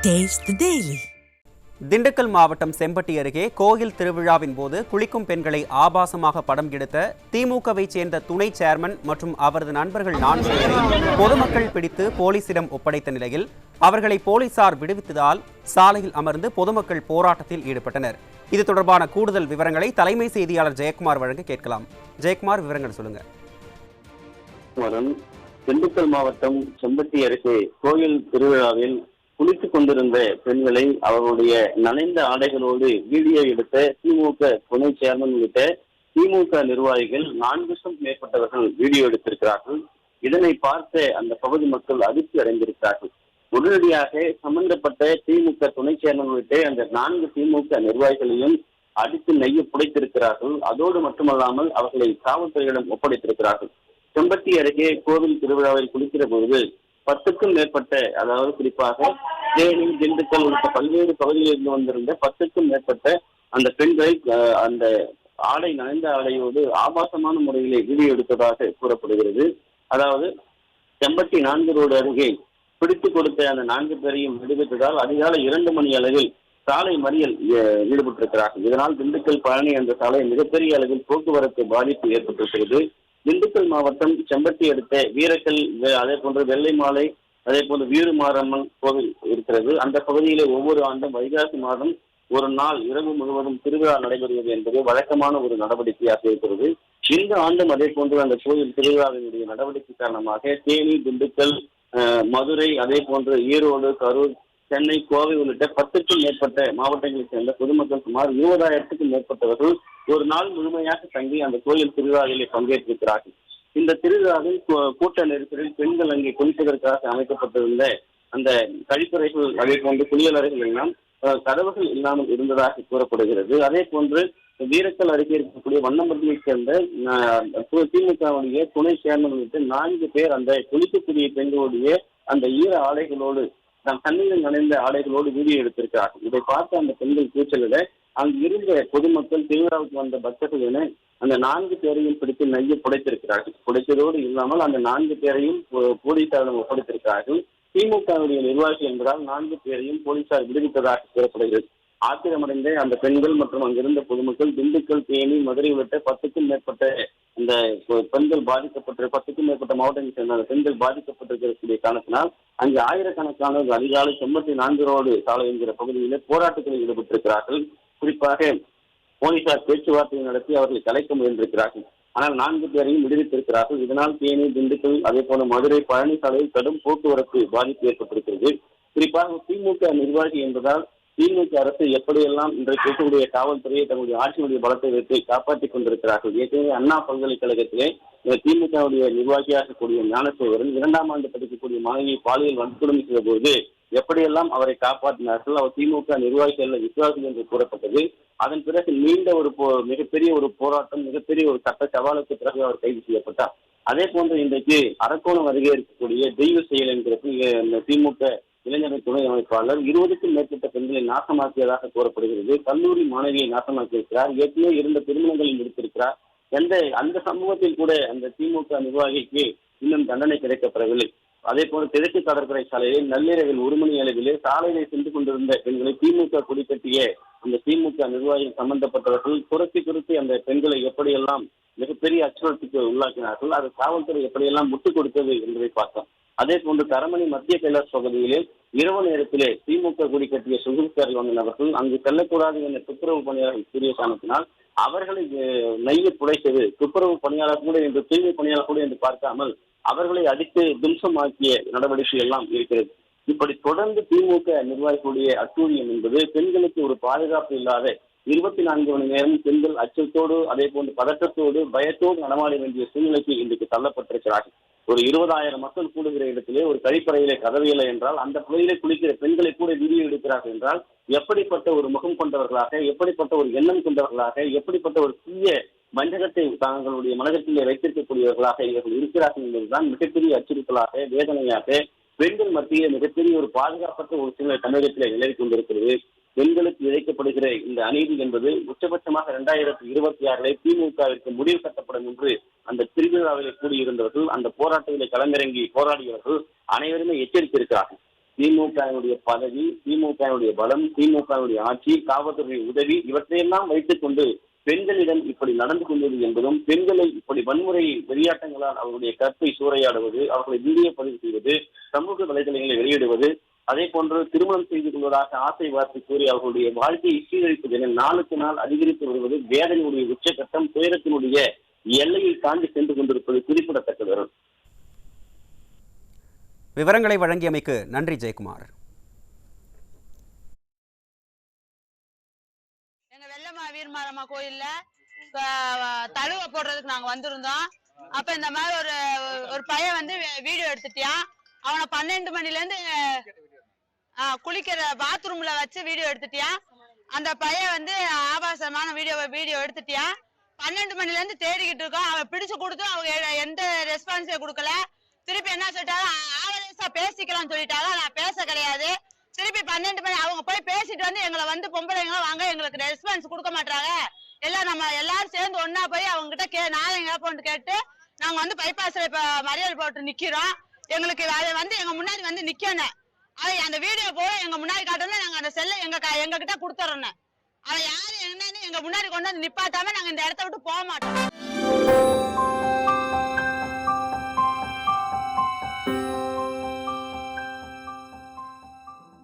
Taste the Daily. Dindigul மாவட்டம் செம்பட்டி அருகே கோயில் திருவிழாவின் போது குளிக்கும் பெண்களை ஆபாசமாக படம் எடுத்த திமுகவை சேர்ந்த துணை சேர்மன் மற்றும் அவரது நண்பர்கள் 4 பேரை பொதுமக்கள் பிடித்து போலீசிடம் ஒப்படைத்த நிலையில் அவர்களை போலீசார் விடுவித்ததால் சாலையில் அமர்ந்து பொதுமக்கள் போராட்டத்தில் ஈடுபட்டனர். இது தொடர்பான கூடுதல் விவரங்களை தலைமை செய்தியாளர் ஜெயக்குமார் வழங்க கேட்கலாம். ஜெயக்குமார், விவரங்கள் சொல்லுங்க. திண்டுக்கல் மாவட்டம் செம்பட்டி அருகே கோயில் திருவிழாவில் குளித்துக் கொண்டிருந்த பெண்களை அவர்களுடைய நனைந்த ஆடைகளோடு வீடியோ எடுத்த திமுக துணை சேர்மன் உள்ளிட்ட திமுக நிர்வாகிகள் 4 மேற்பட்டவர்கள் வீடியோ எடுத்திருக்கிறார்கள். இதனை பார்த்த அந்த பகுதி மக்கள் அதிர்ச்சி அடைந்திருக்கிறார்கள். உடனடியாக சம்பந்தப்பட்ட திமுக துணை சேர்மன் உள்ளிட்ட அந்த 4 திமுக நிர்வாகிகளையும் அடித்து நெய்ய புடைத்திருக்கிறார்கள். அதோடு மட்டுமல்லாமல் அவர்களை காவல்துறையிடம் ஒப்படைத்திருக்கிறார்கள். செம்பட்டி அருகே கோவில் திருவிழாவில் குளிக்கிற பொழுது 10க்கும் மேற்பட்ட, அதாவது குறிப்பாக தேனி, திண்டுக்கல் உள்ளிட்ட பல்வேறு பகுதிகளிலிருந்து வந்திருந்த 10க்கும் மேற்பட்ட அந்த பெண்களை அந்த ஆடை நனைந்த ஆடையோடு ஆபாசமான முறையிலே வீடியோ எடுத்ததாக கூறப்படுகிறது. அதாவது செம்பட்டி 4 ரோடு அருகே பிடித்துக் கொடுத்த அந்த 4 பேரையும் விடுவித்ததால் அதிகாலை 2 மணி அளவில் சாலை மறியல் ஈடுபட்டிருக்கிறார்கள். இதனால் திண்டுக்கல் பழனி என்ற சாலை மிகப்பெரிய அளவில் போக்குவரத்து பாதிப்பு ஏற்பட்டிருக்கிறது. திண்டுக்கல் மாவட்டம் செம்பட்டி அடுத்த வீரக்கல், அதே போன்று வெள்ளை மாலை, அதே போன்று வீரமாரம்மன் கோவில் இருக்கிறது. அந்த பகுதியிலே ஒவ்வொரு ஆண்டும் வைகாசி மாதம் ஒரு நாள் இரவு முழுவதும் திருவிழா நடைபெறுவது என்பது வழக்கமான ஒரு நடவடிக்கையாக இருக்கிறது. இந்த ஆண்டும் அதே போன்று அந்த கோயில் திருவிழாவினுடைய நடவடிக்கை காரணமாக தேனி, திண்டுக்கல், மதுரை, அதே போன்று ஈரோடு, கரூர், சென்னை, கோவை உள்ளிட்ட 10க்கும் மேற்பட்ட மாவட்டங்களைச் சேர்ந்த பொதுமக்கள் சுமார் 20,000க்கும் மேற்பட்டவர்கள் ஒரு நாள் முழுமையாக தங்கி அந்த கோயில் திருவிழாவிலே பங்கேற்றிருக்கிறார்கள். இந்த திருவிழாவில் கூட்ட நெரிசலில் பெண்கள் அங்கே குளிப்பதற்காக அமைக்கப்பட்டிருந்த அந்த கழிப்பறைகள், அதே போன்று குளியலறைகள் எல்லாம் கதவுகள் இல்லாமல் இருந்ததாக கூறப்படுகிறது. அதே போன்று வீரக்கல் அருகே இருக்கக்கூடிய வண்ணம்பட்டியைச் சேர்ந்த திமுகவுடைய துணை சேர்மன் உள்ளிட்ட 4 பேர் அந்த குளிக்கக்கூடிய பெண்களுடைய அந்த ஈர ஆடைகளோடு, தண்ணீரில் நனைந்த ஆடைகளோடு வீடியோ எடுத்திருக்கிறார்கள். இதை பார்த்து அந்த பெண்கள் கூச்சலிட அங்கு இருந்த பொதுமக்கள், திருவிழாவுக்கு வந்த பக்தர்கள் என அந்த 4 பேரையும் பிடித்து நெய்ய புடைத்திருக்கிறார்கள். புடைத்ததோடு இல்லாமல் அந்த 4 பேரையும் போலீசாரிடம் ஒப்படைத்திருக்கிறார்கள். திமுகவுடைய நிர்வாகிகள் என்பதால் 4 பேரையும் போலீசார் விடுவித்ததாக கூறப்படுகிறது. ஆத்திரமடைந்த அந்த பெண்கள் மற்றும் அங்கிருந்த பொதுமக்கள் திண்டுக்கல், தேனி, மதுரை உள்ளிட்ட 10க்கும் மேற்பட்ட இந்த பெண்கள் 10க்கும் மேற்பட்ட மாவட்டங்களை சேர்ந்த அந்த பெண்கள் பாதிக்கப்பட்டிருக்கக்கூடிய காரணத்தினால் அங்கு ஆயிரக்கணக்கான அதிகாலை செம்பட்டி 4 ரோடு சாலை என்கிற பகுதியிலே போராட்டத்தில் ஈடுபட்டிருக்கிறார்கள். குறிப்பாக போலீசார் பேச்சுவார்த்தை நடத்தி அவர்களை கலைக்க முயன்றிருக்கிறார்கள். ஆனால் 4 பேரையும் விடுவித்திருக்கிறார்கள். இதனால் தேனி, திண்டுக்கல், அதே போல மதுரை, பழனி சாலையில் கடும் போக்குவரத்து பாதிப்பு ஏற்பட்டிருக்கிறது. குறிப்பாக திமுக நிர்வாகி என்பதால் திமுக அரசு எப்படியெல்லாம் இன்றைக்கு இருக்கக்கூடிய காவல்துறையை தன்னுடைய ஆட்சியினுடைய பலத்தை வைத்து காப்பாற்றிக் கொண்டிருக்கிறார்கள். ஏற்கனவே அண்ணா பல்கலைக்கழகத்திலே திமுகவுடைய நிர்வாகியாக கூடிய ஞானசேகரன் 2ஆம் ஆண்டு படிக்கக்கூடிய மாணவியை பாலியல் வன்கொடுமை செய்த போது எப்படியெல்லாம் அவரை காப்பாற்றினார்கள். அவர் திமுக நிர்வாகிகள் விசுவாசிகள் என்று கூறப்பட்டது. அதன் பிறகு நீண்ட ஒரு மிகப்பெரிய ஒரு போராட்டம், மிகப்பெரிய ஒரு சட்ட சவாலுக்கு பிறகு அவர் கைது செய்யப்பட்டார். அதே போன்று இன்றைக்கு அரக்கோணம் அருகே இருக்கக்கூடிய தெய்வ செயல் என்கிற திமுக இளைஞர் துணை அமைப்பாளர் 20க்கும் மேற்பட்ட பெண்களை நாசமாக்கியதாக கூறப்படுகிறது. கல்லூரி மாணவியை நாசமாக்கியிருக்கிறார். ஏற்கனவே இருந்த திருமணங்களை முடித்திருக்கிறார். அந்த சமூகத்தில் கூட அந்த திமுக நிர்வாகிக்கு இன்னும் தண்டனை கிடைக்கப்படவில்லை. அதே போல கிழக்கு கடற்கரை சாலையில் நள்ளிரவில் 1 மணி அளவிலே சாலையை சென்று கொண்டிருந்த பெண்களை திமுக கொடிக்கட்டிய அந்த திமுக நிர்வாகிகள் சம்பந்தப்பட்டவர்கள் துரத்தி அந்த பெண்களை எப்படியெல்லாம் மிகப்பெரிய அச்சுறுத்தலுக்கு உள்ளாக்கினார்கள். அது காவல்துறை எப்படியெல்லாம் முட்டுக் கொடுத்தது என்பதை பார்த்தோம். அதே போன்று தரமணி மத்திய கைலாஷ் பகுதியிலே இரவு நேரத்திலே திமுக கொடி கட்டிய சுகுல்காரில் வந்த நபர்கள் அங்கு செல்லக்கூடாது என துப்புரவு பணியாளர்கள் கூறிய காரணத்தினால் அவர்களை நெய்ய புடைத்தது. துப்புரவு பணியாளர் கூட என்று, தூய்மை பணியாளர் கூட என்று பார்க்காமல் அவர்களை அடித்து தும்சமாக்கிய நடவடிக்கை எல்லாம் இருக்கிறது. இப்படி தொடர்ந்து திமுக நிர்வாகிகளுடைய அட்டூழியம் என்பது பெண்களுக்கு ஒரு பாதுகாப்பு இல்லாத 24 மணி நேரம் பெண்கள் அச்சத்தோடு, அதே போன்று பதட்டத்தோடு, பயத்தோடு நடமாட வேண்டிய சூழ்நிலைக்கு இன்றைக்கு தள்ளப்பட்டிருக்கிறார்கள். ஒரு 20,000 மக்கள் கூடுகிற இடத்திலே ஒரு கழிப்பறையிலே கதவியலை என்றால் அந்த பகுதியிலே குளிக்கிற பெண்களை கூட வீடியோ எடுக்கிறார்கள் என்றால் எப்படிப்பட்ட ஒரு முகம் கொண்டவர்களாக, எப்படிப்பட்ட ஒரு எண்ணம் கொண்டவர்களாக, எப்படிப்பட்ட ஒரு தீய வஞ்சகத்தை தங்களுடைய மனதிலே வைத்திருக்கக்கூடியவர்களாக இவர்கள் இருக்கிறார்கள் என்பதுதான் மிகப்பெரிய அச்சுறுத்தலாக, வேதனையாக, பெண்கள் மத்திய மிகப்பெரிய ஒரு பாதுகாப்பற்ற ஒரு சூழ்நிலை தமிழகத்திலே நிலவி கொண்டிருக்கிறது. பெண்களுக்கு இழைக்கப்படுகிற இந்த அநீதி என்பது உச்சபட்சமாக 2026 திமுகவிற்கு முடிவு கட்டப்படும் என்று அந்த திருவிழாவிலே கூடியிருந்தவர்கள், அந்த போராட்டத்திலே களமிறங்கி போராடியவர்கள் அனைவருமே எச்சரித்திருக்கிறார்கள். திமுகவினுடைய பதவி, திமுகவினுடைய பலம், திமுகவினுடைய ஆட்சி, காவல்துறை உதவி இவற்றையெல்லாம் வைத்துக் கொண்டு பெண்களிடம் இப்படி நடந்து கொண்டது என்பதும், பெண்களை இப்படி வன்முறை வெறியாட்டங்களால் அவருடைய கற்பை சூறையாடுவது, அவர்களை வீடியோ பதிவு செய்வது, சமூக வலைதளங்களை வெளியிடுவது, அதே போன்று திருமணம் செய்து கொள்வதாக ஆசை வார்த்தை கூறி அவர்களுடைய வாழ்க்கையை சீரழிப்பது என நாளுக்கு நாள் அதிகரித்து வருவது வேதனையுடைய உச்சகட்டம், துயரத்தினுடைய எல்லையை தாண்டி சென்று கொண்டிருப்பது குறிப்பிடத்தக்கது. விவரங்களை வழங்கியமைக்கு நன்றி ஜெயக்குமார். வீரமாரம்மா கோயில்ல தழுவ போடுறதுக்கு நாங்க வந்திருந்தோம். அப்ப இந்த மாதிரி ஒரு பையன் வந்து வீடியோ எடுத்துட்டியான். அவனை 12 மணில இருந்து குளிக்கிற பாத்ரூம்ல வச்சு வீடியோ எடுத்துட்டியான். அந்த பையன் வந்து ஆபாசமான வீடியோ எடுத்துட்டியான். 12 மணில இருந்து தேடிக்கிட்டு இருக்கோம். அவன் பிடிச்சு கொடுத்து அவங்க எந்த ரெஸ்பான்ஸே கொடுக்கல. திருப்பி என்ன சொல்லிட்டாங்க, ஆவரேஸா பேசிக்கலாம்னு சொல்லிட்டாங்க. நான் பேச கிடையாது. திருப்பி 12 மணி அவங்க போய் பேசிட்டு வந்து எங்களை வந்து பொம்பளைங்க வாங்க, எங்களுக்கு ரெஸ்பான்ஸ் கொடுக்க மாட்டாங்க, எல்லாம் நம்ம எல்லாரும் சேர்ந்து ஒன்னா போய் அவங்க கிட்ட நாளைங்க போட்டு கேட்டு நாங்க வந்து பைபாஸ்ல இப்ப மறியல் போட்டு நிக்கிறோம். எங்களுக்கு அதை வந்து எங்க முன்னாடி வந்து நிக்கணும். அதை அந்த வீடியோ போய் எங்க முன்னாடி காட்டணும். நாங்க அந்த செல்லை எங்க கிட்ட கொடுத்துறோம். அதை யாரு என்னன்னு எங்க முன்னாடி கொண்டு வந்து நிப்பாட்டாம நாங்க இந்த இடத்த விட்டு போக மாட்டோம்.